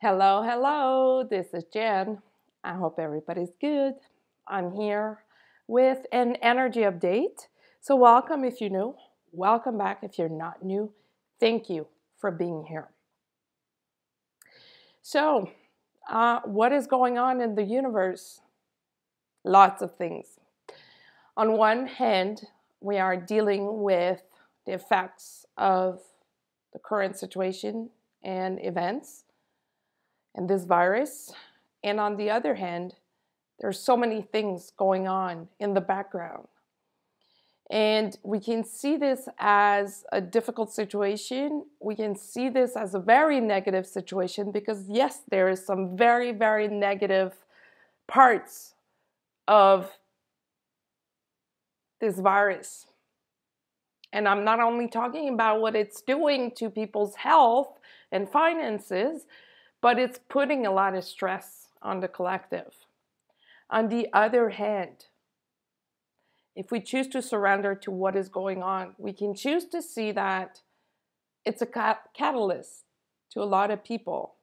Hello, hello. This is Jen. I hope everybody's good. I'm here with an energy update. So, welcome if you're new. Welcome back if you're not new. Thank you for being here. So, what is going on in the universe? Lots of things. On one hand, we are dealing with the effects of the current situation and events and this virus. And on the other hand, there's so many things going on in the background. And we can see this as a difficult situation. We can see this as a very negative situation because, yes, there is some very, very negative parts of this virus. And I'm not only talking about what it's doing to people's health and finances, but it's putting a lot of stress on the collective. On the other hand, if we choose to surrender to what is going on, we can choose to see that it's a catalyst to a lot of people,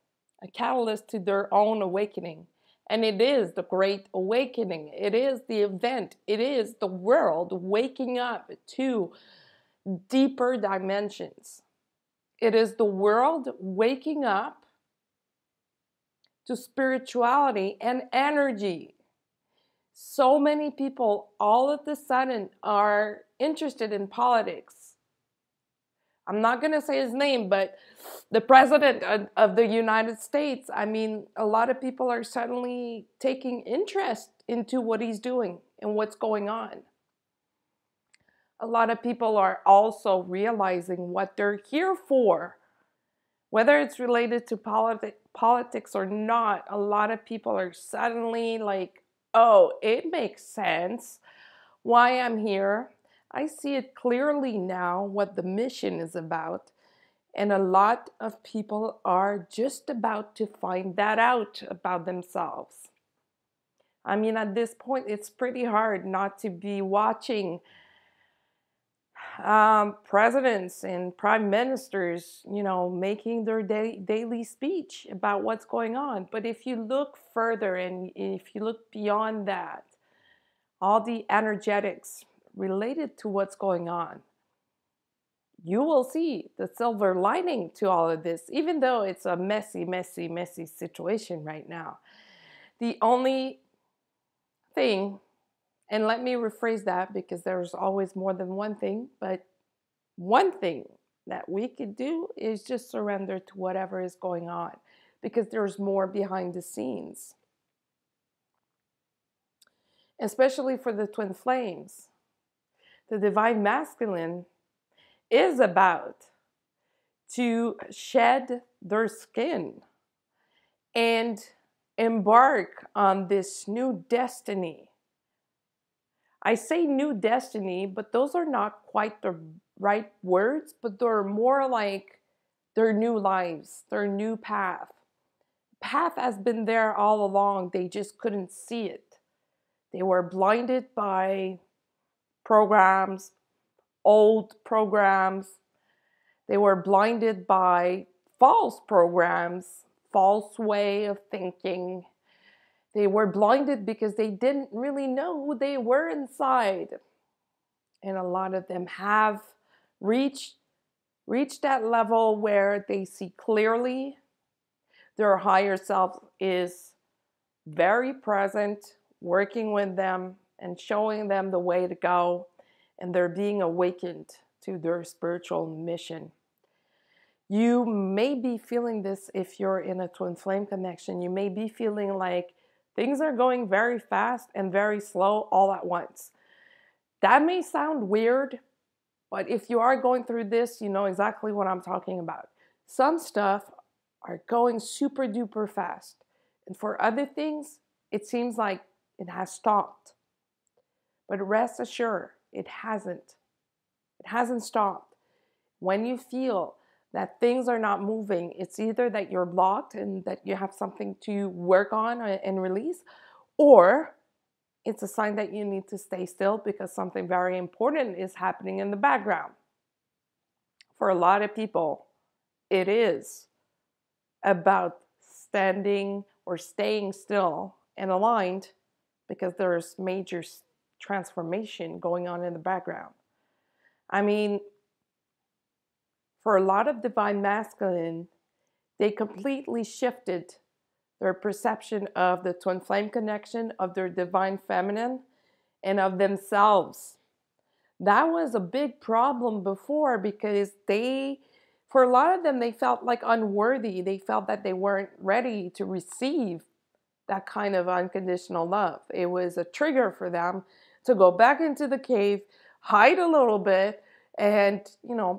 a catalyst to their own awakening. And it is the great awakening. It is the event. It is the world waking up to deeper dimensions. It is the world waking up to spirituality and energy. So many people all of a sudden are interested in politics. I'm not going to say his name, but the president of the United States, I mean, a lot of people are suddenly taking interest into what he's doing and what's going on. A lot of people are also realizing what they're here for. Whether it's related to politics or not, a lot of people are suddenly like, oh, it makes sense why I'm here. I see it clearly now what the mission is about. And a lot of people are just about to find that out about themselves. I mean, at this point, it's pretty hard not to be watching presidents and prime ministers, making their daily speech about what's going on. But if you look further and if you look beyond that, all the energetics related to what's going on, you will see the silver lining to all of this, even though it's a messy, messy, messy situation right now. The only thing, and let me rephrase that because there's always more than one thing, but one thing that we could do is just surrender to whatever is going on because there's more behind the scenes, especially for the twin flames. The divine masculine is about to shed their skin and embark on this new destiny. I say new destiny, but those are not quite the right words, but they're more like their new lives, their new path. Path has been there all along. They just couldn't see it. They were blinded by programs, old programs. They were blinded by false programs, false way of thinking. They were blinded because they didn't really know who they were inside. And a lot of them have reached that level where they see clearly. Their higher self is very present, working with them and showing them the way to go. And they're being awakened to their spiritual mission. You may be feeling this if you're in a twin flame connection. You may be feeling like things are going very fast and very slow all at once. That may sound weird, but if you are going through this, you know exactly what I'm talking about. Some stuff are going super duper fast. And for other things, it seems like it has stopped. But rest assured, it hasn't. It hasn't stopped. When you feel that things are not moving, it's either that you're blocked and that you have something to work on and release, or it's a sign that you need to stay still because something very important is happening in the background. For a lot of people, it is about standing or staying still and aligned because there's major transformation going on in the background. I mean, for a lot of divine masculine, they completely shifted their perception of the twin flame connection, of their divine feminine, and of themselves. That was a big problem before because for a lot of them, they felt like unworthy. They felt that they weren't ready to receive that kind of unconditional love. It was a trigger for them to go back into the cave, hide a little bit, and,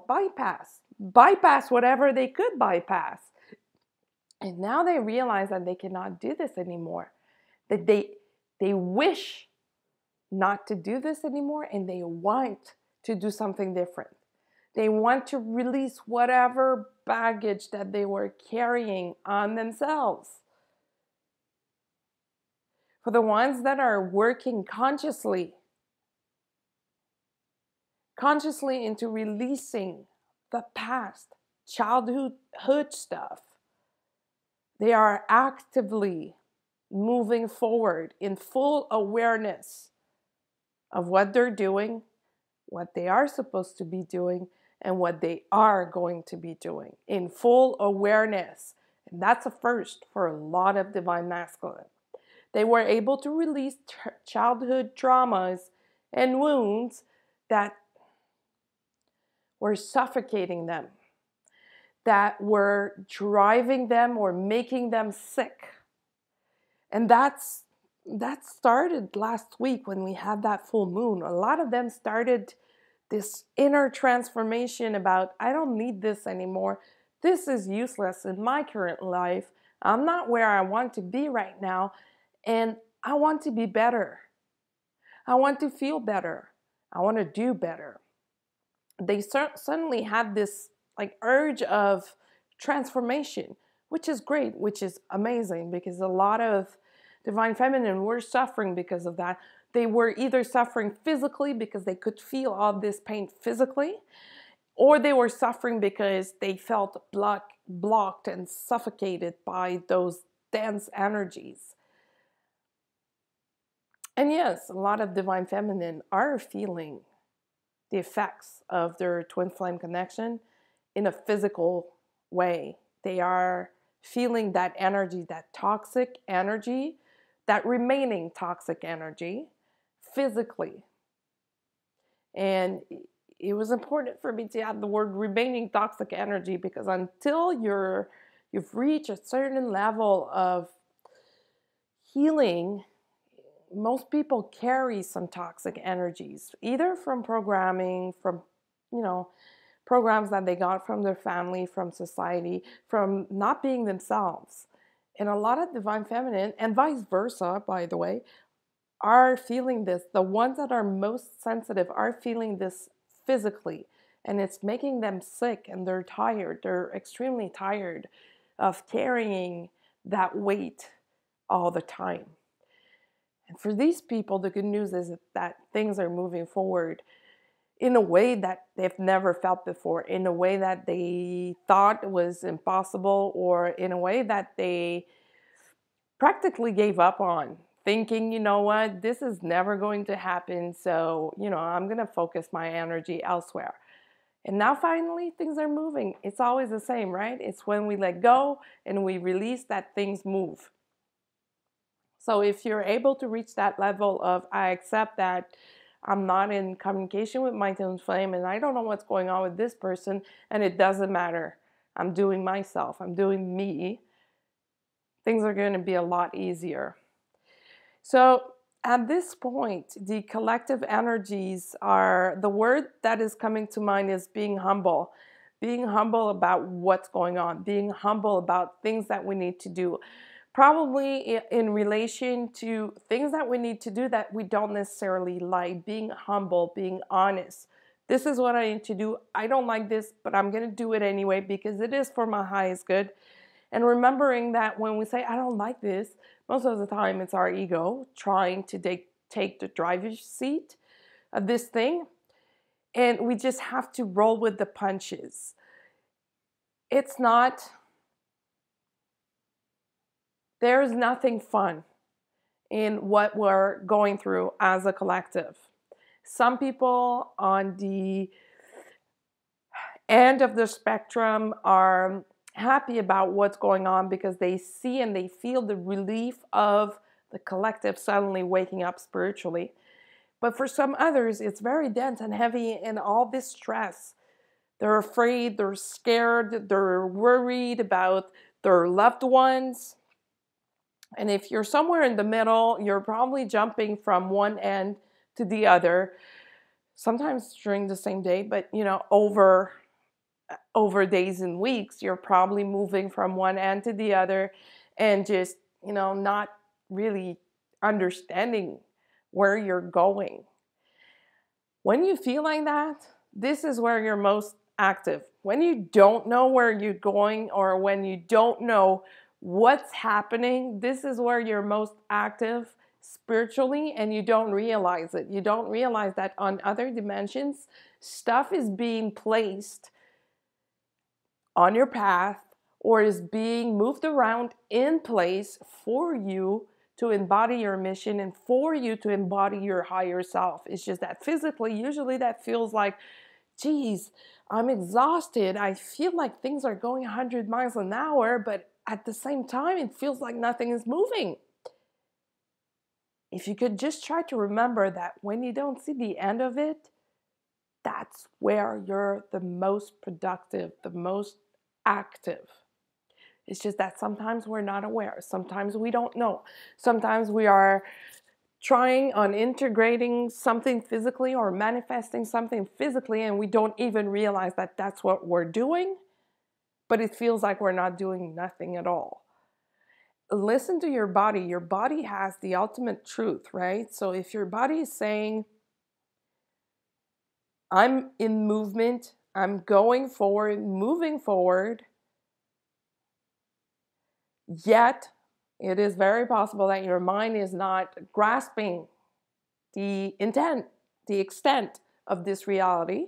bypass whatever they could bypass. And now they realize that they cannot do this anymore, that they wish not to do this anymore, and they want to do something different. They want to release whatever baggage that they were carrying on themselves. For the ones that are working consciously into releasing the past, childhood stuff, they are actively moving forward in full awareness of what they're doing, what they are supposed to be doing, and what they are going to be doing in full awareness. And that's a first for a lot of divine masculine. They were able to release childhood traumas and wounds that were suffocating them, that were driving them or making them sick. And that started last week when we had that full moon. A lot of them started this inner transformation about, I don't need this anymore. This is useless in my current life. I'm not where I want to be right now. And I want to be better. I want to feel better. I want to do better. They suddenly had this urge of transformation, which is great, which is amazing, because a lot of divine feminine were suffering because of that. They were either suffering physically because they could feel all this pain physically, or they were suffering because they felt blocked and suffocated by those dense energies. And yes, a lot of divine feminine are feeling the effects of their twin flame connection in a physical way. They are feeling that energy, that toxic energy, that remaining toxic energy physically. And it was important for me to add the word remaining toxic energy, because until you've reached a certain level of healing, most people carry some toxic energies, either from programming, from, programs that they got from their family, from society, from not being themselves. And a lot of divine feminine, and vice versa, by the way, are feeling this. The ones that are most sensitive are feeling this physically, and it's making them sick, and they're tired. They're extremely tired of carrying that weight all the time. And for these people, the good news is that things are moving forward in a way that they've never felt before, in a way that they thought was impossible, or in a way that they practically gave up on, thinking, you know what, this is never going to happen, so, I'm going to focus my energy elsewhere. And now finally, things are moving. It's always the same, right? It's when we let go and we release that things move. So if you're able to reach that level of, I accept that I'm not in communication with my twin flame, and I don't know what's going on with this person, and it doesn't matter. I'm doing myself. I'm doing me. Things are going to be a lot easier. So at this point, the collective energies are, the word that is coming to mind is being humble. Being humble about what's going on. Being humble about things that we need to do. Probably in relation to things that we need to do that we don't necessarily like. Being humble, being honest. This is what I need to do. I don't like this, but I'm going to do it anyway because it is for my highest good. And remembering that when we say, I don't like this, most of the time it's our ego trying to take the driver's seat of this thing. And we just have to roll with the punches. It's not There's nothing fun in what we're going through as a collective. Some people on the end of the spectrum are happy about what's going on because they see and they feel the relief of the collective suddenly waking up spiritually. But for some others, it's very dense and heavy and all this stress. They're afraid, they're scared, they're worried about their loved ones. And if you're somewhere in the middle, you're probably jumping from one end to the other, sometimes during the same day, but over days and weeks, you're probably moving from one end to the other and just, not really understanding where you're going. When you feel like that, this is where you're most active. When you don't know where you're going or when you don't know what's happening, this is where you're most active spiritually, and you don't realize it. You don't realize that on other dimensions, stuff is being placed on your path or is being moved around in place for you to embody your mission and for you to embody your higher self. It's just that physically, usually that feels like, geez, I'm exhausted. I feel like things are going 100 miles an hour, but at the same time, it feels like nothing is moving. If you could just try to remember that when you don't see the end of it, that's where you're the most productive, the most active. It's just that sometimes we're not aware. Sometimes we don't know. Sometimes we are trying on integrating something physically or manifesting something physically, and we don't even realize that that's what we're doing, but it feels like we're not doing nothing at all. Listen to your body. Your body has the ultimate truth, right? So if your body is saying, I'm in movement, I'm going forward, moving forward, yet it is very possible that your mind is not grasping the intent, the extent of this reality.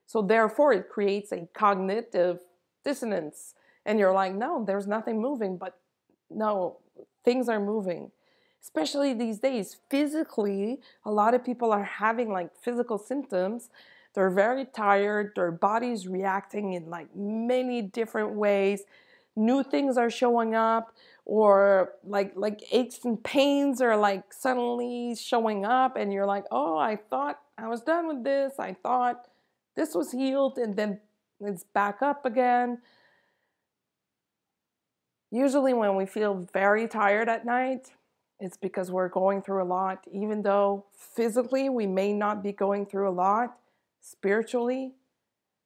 So therefore it creates a cognitive dissonance. And you're like, no, there's nothing moving, but no, things are moving. Especially these days, physically, a lot of people are having like physical symptoms. They're very tired. Their body's reacting in like many different ways. New things are showing up, or like aches and pains are like suddenly showing up, and you're like, oh, I thought I was done with this. I thought this was healed, and then it's back up again. Usually when we feel very tired at night, it's because we're going through a lot. Even though physically we may not be going through a lot, spiritually,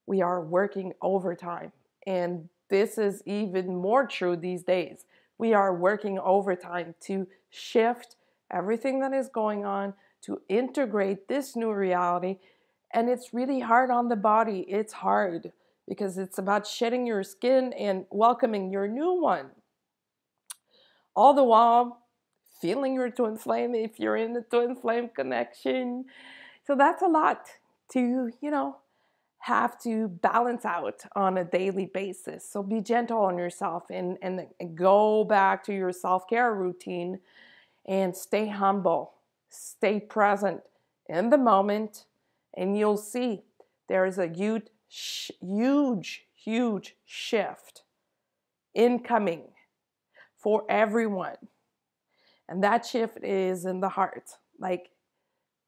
we are working overtime. And this is even more true these days. We are working overtime to shift everything that is going on, to integrate this new reality. And it's really hard on the body. It's hard because it's about shedding your skin and welcoming your new one. All the while feeling your twin flame if you're in the twin flame connection. So that's a lot to, have to balance out on a daily basis. So be gentle on yourself and go back to your self-care routine and stay humble, stay present in the moment, and you'll see there is a huge shift incoming for everyone. And that shift is in the heart. Like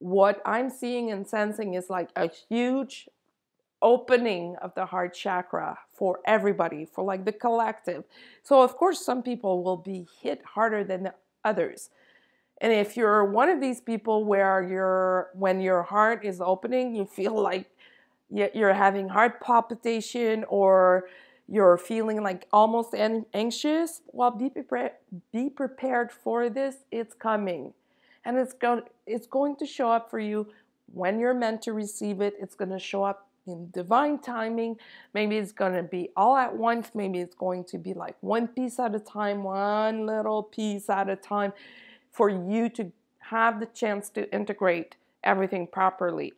what I'm seeing and sensing is like a huge opening of the heart chakra for everybody, for like the collective. So of course, some people will be hit harder than others. And if you're one of these people where when your heart is opening, you feel like you're having heart palpitation or you're feeling like almost anxious, well, be prepared for this. It's coming. And it's going to show up for you when you're meant to receive it. It's going to show up in divine timing. Maybe it's going to be all at once. Maybe it's going to be like one piece at a time, one little piece at a time, for you to have the chance to integrate everything properly.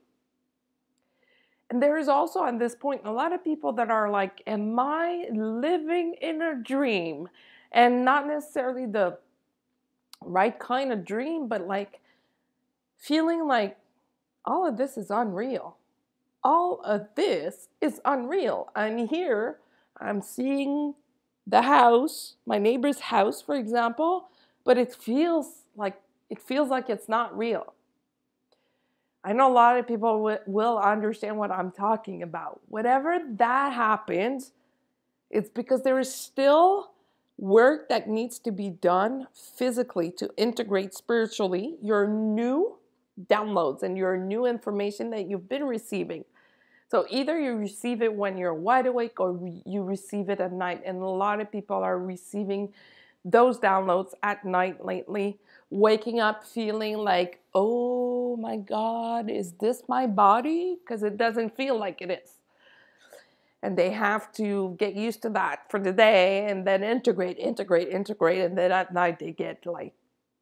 And there is also at this point a lot of people that are like, am I living in a dream? And not necessarily the right kind of dream, but like feeling like all of this is unreal. All of this is unreal. I'm here, I'm seeing the house, my neighbor's house, for example, but it feels like it's not real. I know a lot of people will understand what I'm talking about. Whatever that happens, it's because there is still work that needs to be done physically to integrate spiritually your new downloads and your new information that you've been receiving. So either you receive it when you're wide awake or you receive it at night. And a lot of people are receiving those downloads at night lately, waking up feeling like, oh my God, is this my body? Because it doesn't feel like it is. And they have to get used to that for the day and then integrate. And then at night they get like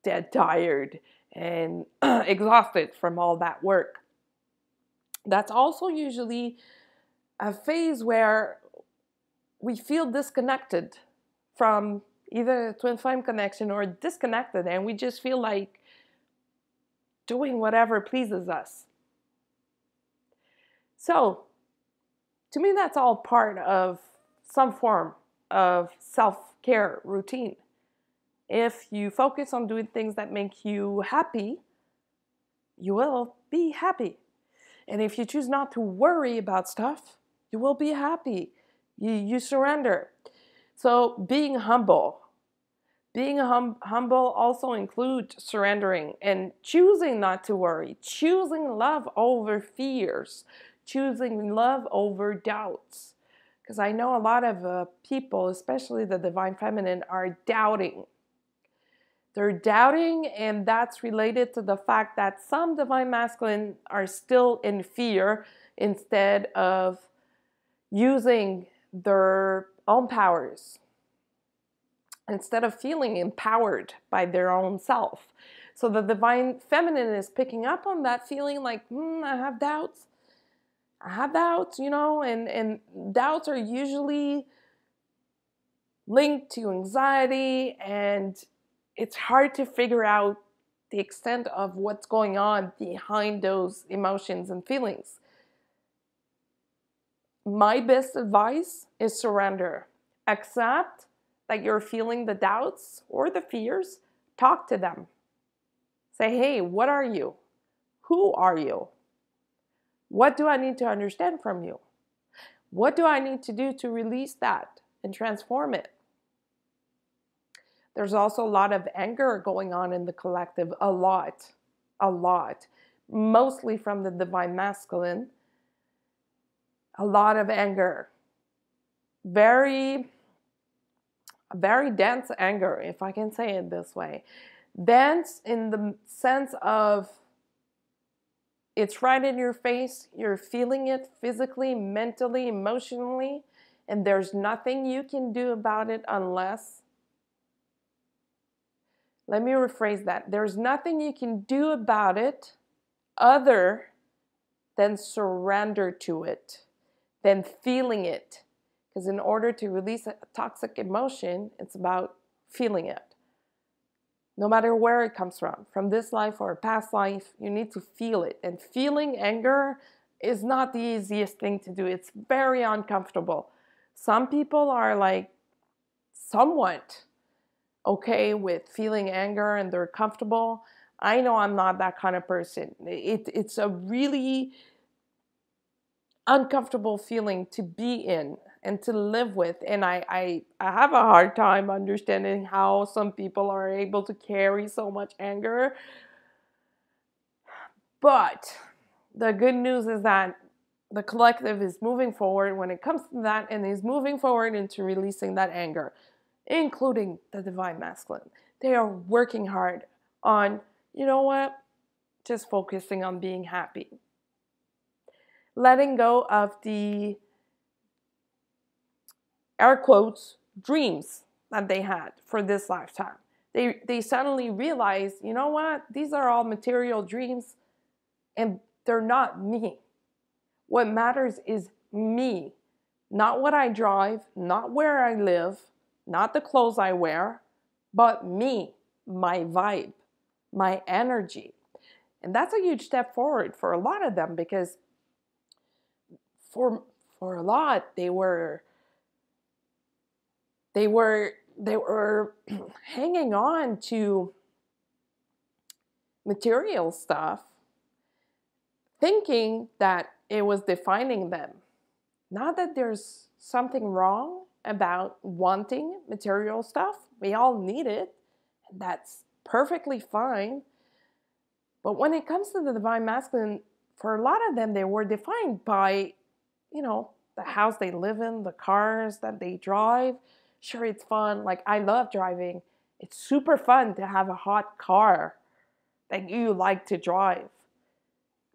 dead tired and exhausted from all that work. That's also usually a phase where we feel disconnected from either twin flame connection or disconnected, and we just feel like doing whatever pleases us. So, to me, that's all part of some form of self-care routine. If you focus on doing things that make you happy, you will be happy. And if you choose not to worry about stuff, you will be happy. You surrender. So being humble. Being humble also includes surrendering and choosing not to worry. Choosing love over fears. Choosing love over doubts. Because I know a lot of people, especially the divine feminine, are doubting. They're doubting, and that's related to the fact that some divine masculine are still in fear instead of using their own powers, instead of feeling empowered by their own self. So the divine feminine is picking up on that feeling like, I have doubts. I have doubts, and doubts are usually linked to anxiety, and it's hard to figure out the extent of what's going on behind those emotions and feelings. My best advice is surrender. Accept that you're feeling the doubts or the fears. Talk to them. Say, hey, what are you? Who are you? What do I need to understand from you? What do I need to do to release that and transform it? There's also a lot of anger going on in the collective, a lot, mostly from the divine masculine. A lot of anger, very dense anger, if I can say it this way. Dense in the sense of it's right in your face, you're feeling it physically, mentally, emotionally, and there's nothing you can do about it unless... Let me rephrase that. There's nothing you can do about it other than surrender to it, than feeling it. Because in order to release a toxic emotion, it's about feeling it. No matter where it comes from this life or a past life, you need to feel it. And feeling anger is not the easiest thing to do. It's very uncomfortable. Some people are like somewhat okay with feeling anger and they're comfortable. I know I'm not that kind of person. It's a really uncomfortable feeling to be in and to live with. And I have a hard time understanding how some people are able to carry so much anger. But the good news is that the collective is moving forward when it comes to that, and is moving forward into releasing that anger, including the divine masculine. They are working hard on, just focusing on being happy. Letting go of the, air quotes, dreams that they had for this lifetime. They suddenly realize, these are all material dreams and they're not me. What matters is me, not what I drive, not where I live, not the clothes I wear, but me, my vibe, my energy. And that's a huge step forward for a lot of them, because for a lot they were hanging on to material stuff, thinking that it was defining them. Not that there's something wrong about wanting material stuff. We all need it, and that's perfectly fine. But when it comes to the divine masculine, for a lot of them, they were defined by, the house they live in, the cars that they drive. Sure, it's fun. Like, I love driving. It's super fun to have a hot car that you like to drive.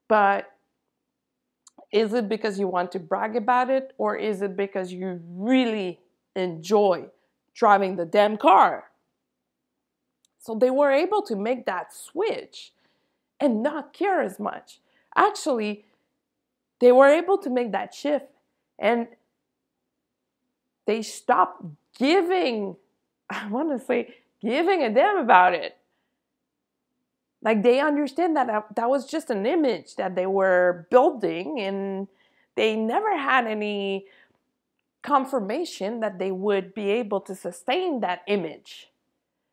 But is it because you want to brag about it, or is it because you really enjoy driving the damn car? So they were able to make that switch and not care as much. Actually, they were able to make that shift, and they stopped giving a damn about it. Like, they understand that that was just an image that they were building, and they never had any confirmation that they would be able to sustain that image.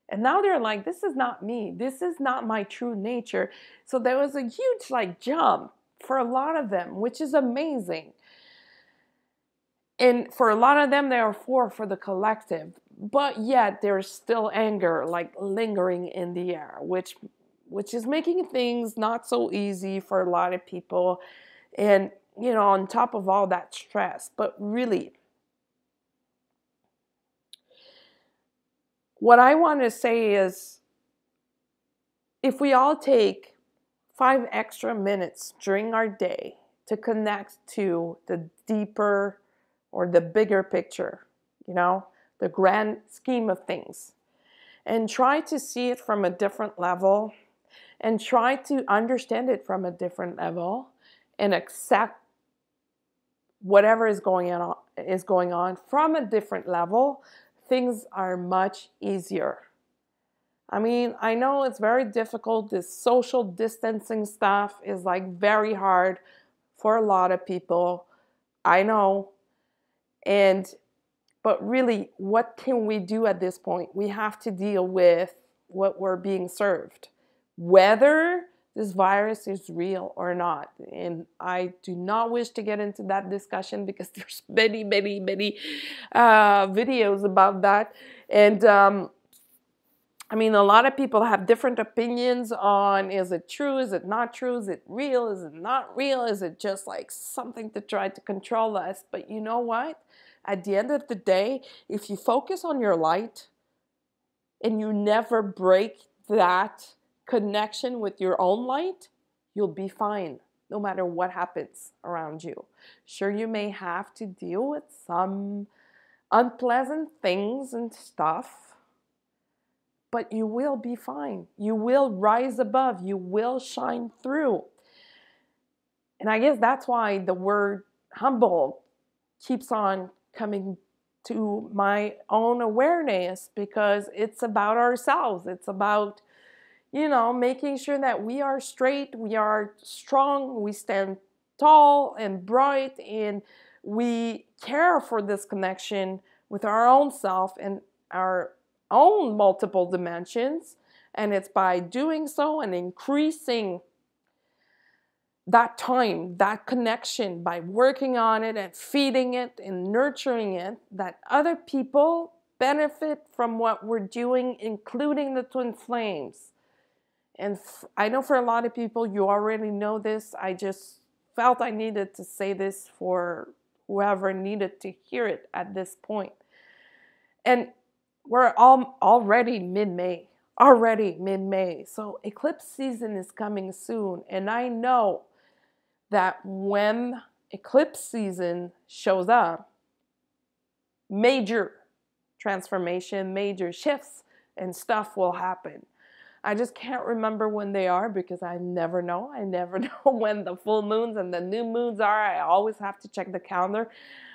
And now they're like, this is not me. This is not my true nature. So there was a huge jump for a lot of them, which is amazing. And for a lot of them, they are for the collective. But yet there's still anger lingering in the air, which is making things not so easy for a lot of people. And, on top of all that stress. But really, what I want to say is, if we all take 5 extra minutes during our day to connect to the deeper or the bigger picture, the grand scheme of things, and try to see it from a different level, and try to understand it from a different level, and accept whatever is going on from a different level, things are much easier. I mean, I know it's very difficult. This social distancing stuff is very hard for a lot of people. I know. But really, what can we do at this point? We have to deal with what we're being served, whether this virus is real or not. And I do not wish to get into that discussion, because there's many videos about that. And I mean, a lot of people have different opinions on, is it true, is it not true, is it real, is it not real, is it just something to try to control us? But you know what? At the end of the day, if you focus on your light and you never break that connection with your own light, you'll be fine no matter what happens around you. Sure, you may have to deal with some unpleasant things and stuff, but you will be fine. You will rise above. You will shine through. And I guess that's why the word humble keeps on coming to my own awareness, because it's about ourselves. It's about, making sure that we are straight, we are strong, we stand tall and bright, and we care for this connection with our own self and our own multiple dimensions. And it's by doing so and increasing that time, that connection, by working on it and feeding it and nurturing it, that other people benefit from what we're doing, including the twin flames. And I know for a lot of people, you already know this. I just felt I needed to say this for whoever needed to hear it at this point. And we're already mid-May. So eclipse season is coming soon. And I know that when eclipse season shows up, major transformation, major shifts and stuff will happen. I just can't remember when they are, because I never know. I never know when the full moons and the new moons are. I always have to check the calendar.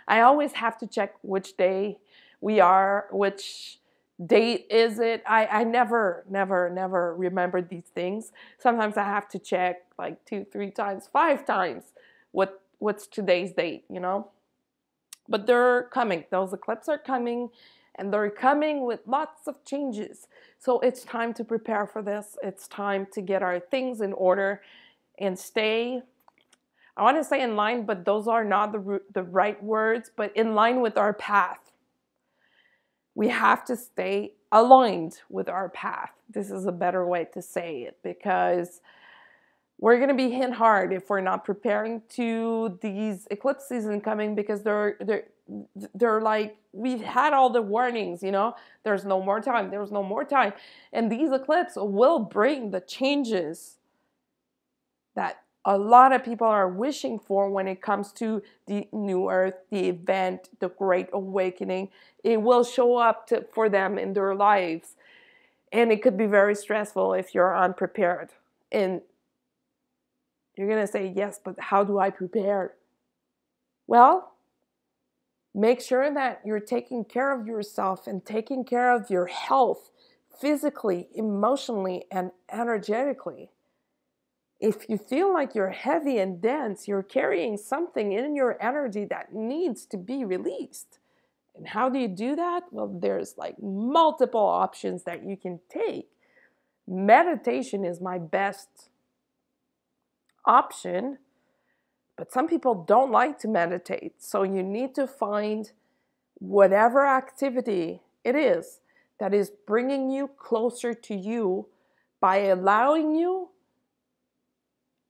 I always have to check which day we are, which date is it? I never remember these things. Sometimes I have to check like 2, 3 times, 5 times what's today's date, you know? But they're coming. Those eclipses are coming, and they're coming with lots of changes. So it's time to prepare for this. It's time to get our things in order and stay, I want to say in line, but those are not the right words, but in line with our path. We have to stay aligned with our path. This is a better way to say it, because we're going to be hit hard if we're not preparing to these eclipse season coming, because they're like, we've had all the warnings, you know, there's no more time, there's no more time. And these eclipses will bring the changes that a lot of people are wishing for when it comes to the new earth, the event, the great awakening. It will show up for them in their lives. And it could be very stressful if you're unprepared. And you're going to say, yes, but how do I prepare? Well, make sure that you're taking care of yourself and taking care of your health physically, emotionally, and energetically. If you feel like you're heavy and dense, you're carrying something in your energy that needs to be released. And how do you do that? Well, there's like multiple options that you can take. Meditation is my best option, but some people don't like to meditate. So you need to find whatever activity it is that is bringing you closer to you by allowing you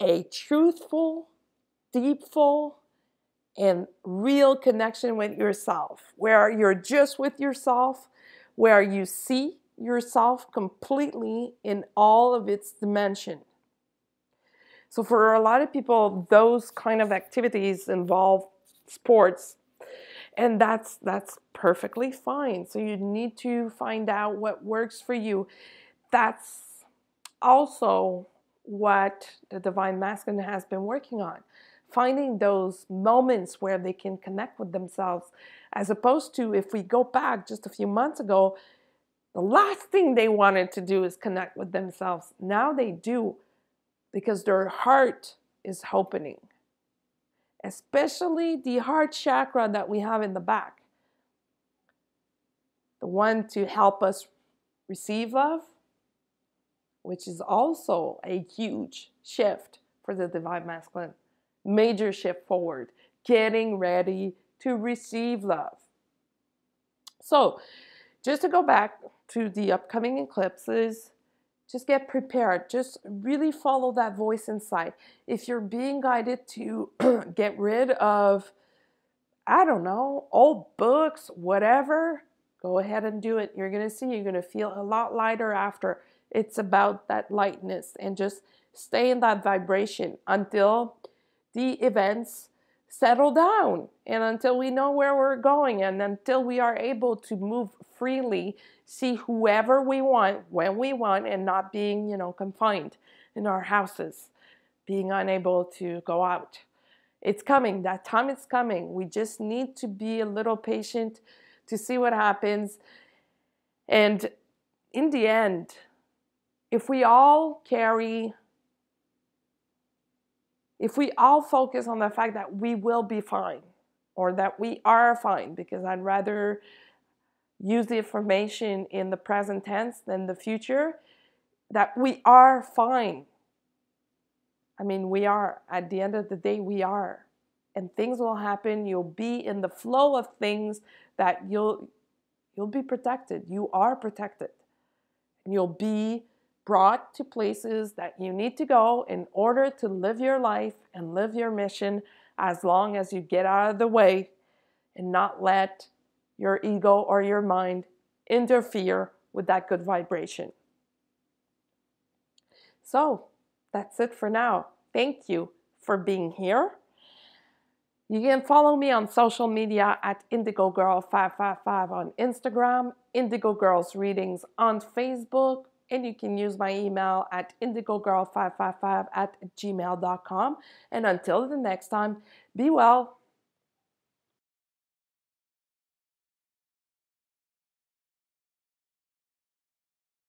a truthful, deepful, and real connection with yourself, where you're just with yourself, where you see yourself completely in all of its dimension. So for a lot of people, those kind of activities involve sports, and that's perfectly fine. So you need to find out what works for you. That's also what the Divine Masculine has been working on. Finding those moments where they can connect with themselves, as opposed to, if we go back just a few months ago, the last thing they wanted to do is connect with themselves. Now they do, because their heart is opening. Especially the heart chakra that we have in the back. The one to help us receive love, which is also a huge shift for the Divine Masculine. Major shift forward. Getting ready to receive love. So, just to go back to the upcoming eclipses, just get prepared. Just really follow that voice inside. If you're being guided to get rid of, I don't know, old books, whatever, go ahead and do it. You're going to see, you're going to feel a lot lighter after. It's about that lightness, and just stay in that vibration until the events settle down, and until we know where we're going, and until we are able to move freely, see whoever we want, when we want, and not being, confined in our houses, being unable to go out. It's coming. That time is coming. We just need to be a little patient to see what happens. And in the end, if we all focus on the fact that we will be fine, or that we are fine, because I'd rather use the information in the present tense than the future, that we are fine. I mean, we are. At the end of the day, we are. And things will happen. You'll be in the flow of things that you'll be protected. You are protected. And you'll be brought to places that you need to go in order to live your life and live your mission, as long as you get out of the way and not let your ego or your mind interfere with that good vibration. So that's it for now. Thank you for being here. You can follow me on social media at IndigoGirl555 on Instagram, Indigo Girls Readings on Facebook, and you can use my email at indigogirl555@gmail.com. And until the next time, be well.